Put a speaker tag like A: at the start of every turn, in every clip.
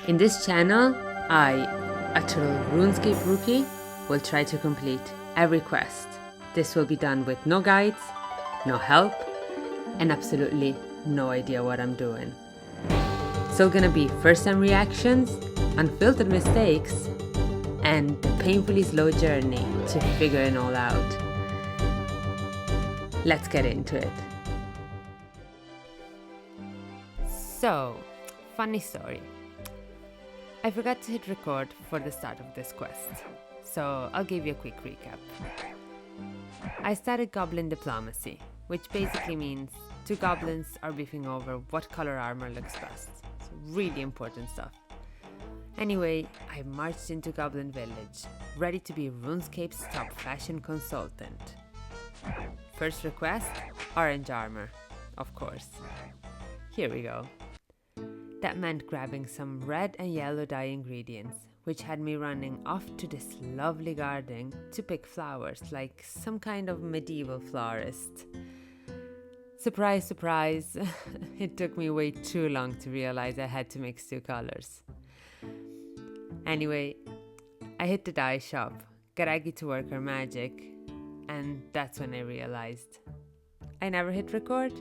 A: In this channel, I, a total RuneScape rookie, will try to complete every quest. This will be done with no guides, no help, and absolutely no idea what I'm doing. Still gonna be first-time reactions, unfiltered mistakes, and the painfully slow journey to figuring it all out. Let's get into it. So, funny story. I forgot to hit record for the start of this quest, so I'll give you a quick recap. I started Goblin Diplomacy, which basically means two goblins are beefing over what color armor looks best. So really important stuff. Anyway, I marched into Goblin Village, ready to be RuneScape's top fashion consultant. First request, orange armor, of course. Here we go. That meant grabbing some red and yellow dye ingredients, which had me running off to this lovely garden to pick flowers like some kind of medieval florist. Surprise, surprise, it took me way too long to realize I had to mix two colors. Anyway, I hit the dye shop, got Aggie to work her magic, and that's when I realized I never hit record.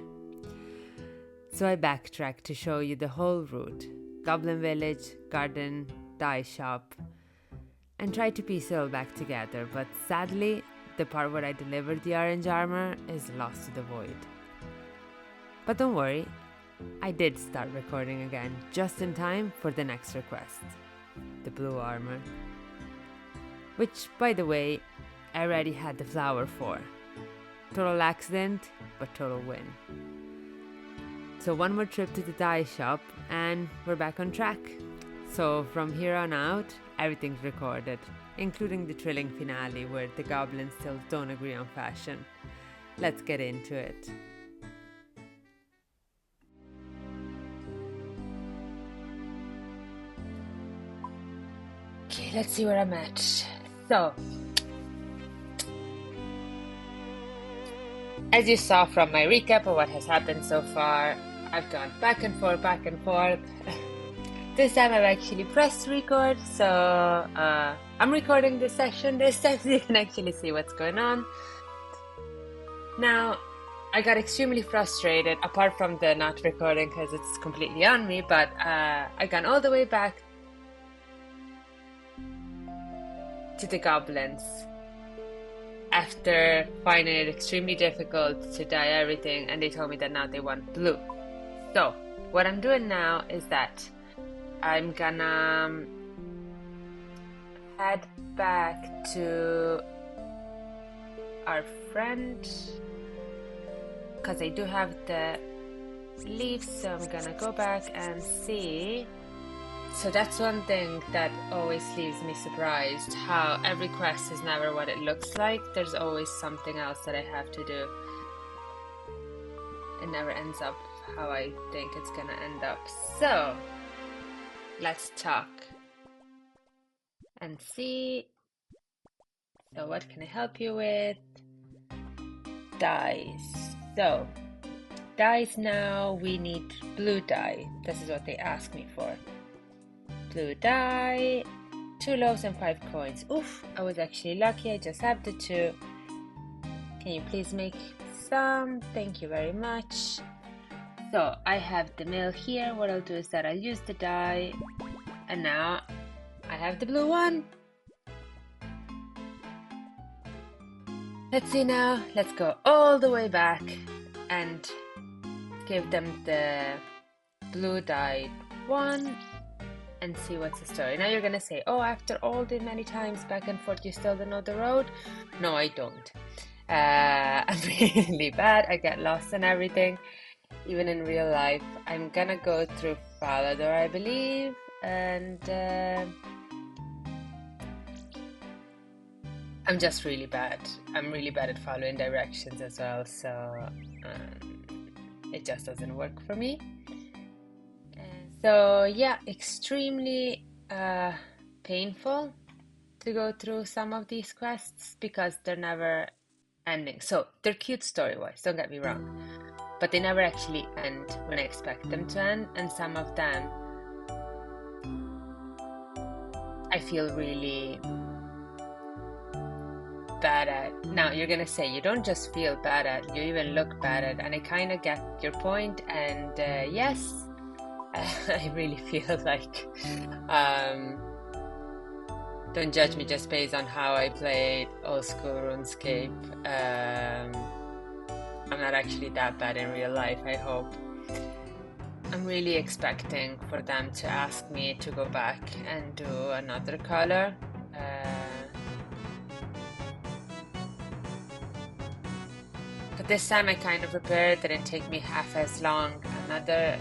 A: So I backtracked to show you the whole route, Goblin Village, garden, dye shop, and tried to piece it all back together, but sadly, the part where I delivered the orange armor is lost to the void. But don't worry, I did start recording again, just in time for the next request, the blue armor. Which, by the way, I already had the flower for. Total accident, but total win. So one more trip to the dye shop and we're back on track. So from here on out, everything's recorded, including the thrilling finale where the goblins still don't agree on fashion. Let's get into it. Okay, let's see where I'm at. So, as you saw from my recap of what has happened so far, I've gone back and forth. This time I've actually pressed record, so I'm recording this session this time so you can actually see what's going on. Now, I got extremely frustrated, apart from the not recording because it's completely on me, but I gone all the way back to the goblins after finding it extremely difficult to dye everything, and they told me that now they want blue. So what I'm doing now is that I'm gonna head back to our friend because I do have the leaves, so I'm gonna go back and see. So that's one thing that always leaves me surprised, how every quest is never what it looks like. There's always something else that I have to do. It never ends up how I think it's gonna end up. So let's talk and see. So what can I help you with? Dyes. So dyes now, we need blue dye. This is what they asked me for. Blue dye, 2 loaves and 5 coins. Oof, I was actually lucky, I just have the 2. Can you please make some? Thank you very much. So I have the mill here. What I'll do is that I'll use the dye, and now I have the blue one. Let's see now, let's go all the way back and give them the blue dye one and see what's the story. Now you're gonna say, oh, after all the many times back and forth, you still don't know the road? No, I don't. I'm really bad. I get lost and everything, even in real life. I'm gonna go through Falador, I believe, and I'm just really bad. I'm really bad at following directions as well, so it just doesn't work for me. So yeah, extremely painful to go through some of these quests because they're never ending. So they're cute story-wise, don't get me wrong, but they never actually end when I expect them to end, and some of them feel really bad at. Now you're gonna say you don't just feel bad at, you even look bad at, and I kind of get your point. And yes, I really feel like don't judge me just based on how I played old school RuneScape. I'm not actually that bad in real life, I hope. I'm really expecting for them to ask me to go back and do another color. But this time I kind of prepared, it didn't take me half as long. Another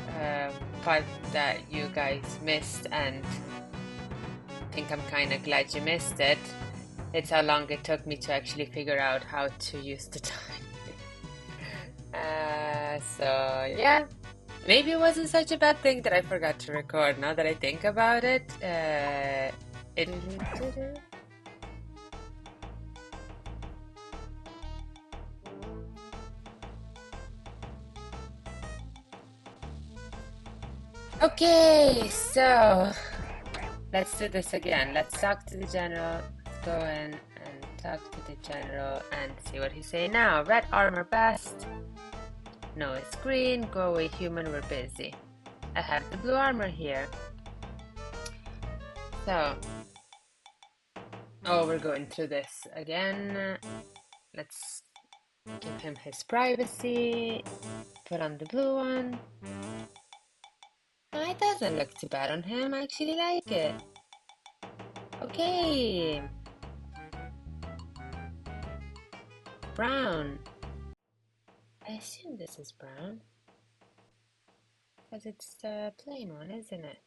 A: part that you guys missed, and I think I'm kind of glad you missed it, it's how long it took me to actually figure out how to use the time. So yeah, maybe it wasn't such a bad thing that I forgot to record. Now that I think about it, okay, so let's do this again. Let's talk to the general. Let's go in and talk to the general and see what he say now. Red armor best. No, it's green. Go away, human. We're busy. I have the blue armor here. So, oh, we're going through this again. Let's give him his privacy. Put on the blue one. No, it doesn't look too bad on him. I actually like it. Okay. Brown. I assume this is brown. Because it's the plain one, isn't it?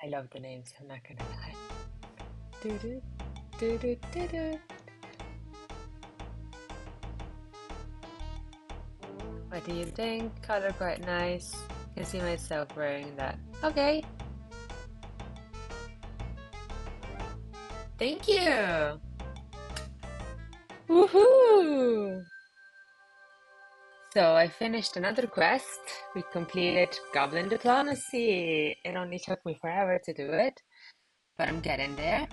A: I love the names, I'm not gonna lie. Doo-doo, doo-doo, doo-doo. What do you think? Color quite nice. Can see myself wearing that. Okay. Thank you. Woohoo! So I finished another quest. We completed Goblin Diplomacy. It only took me forever to do it, but I'm getting there.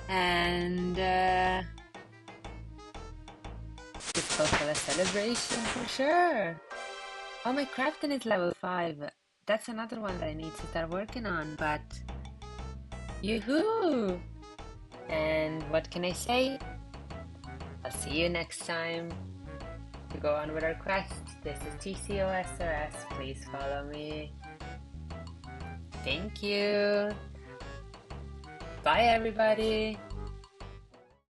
A: And it's also a celebration for sure. Oh, my crafting is level 5. That's another one that I need to start working on, but yoo-hoo! And what can I say? I'll see you next time to go on with our quest. This is TissyOSRS. Please follow me. Thank you. Bye, everybody.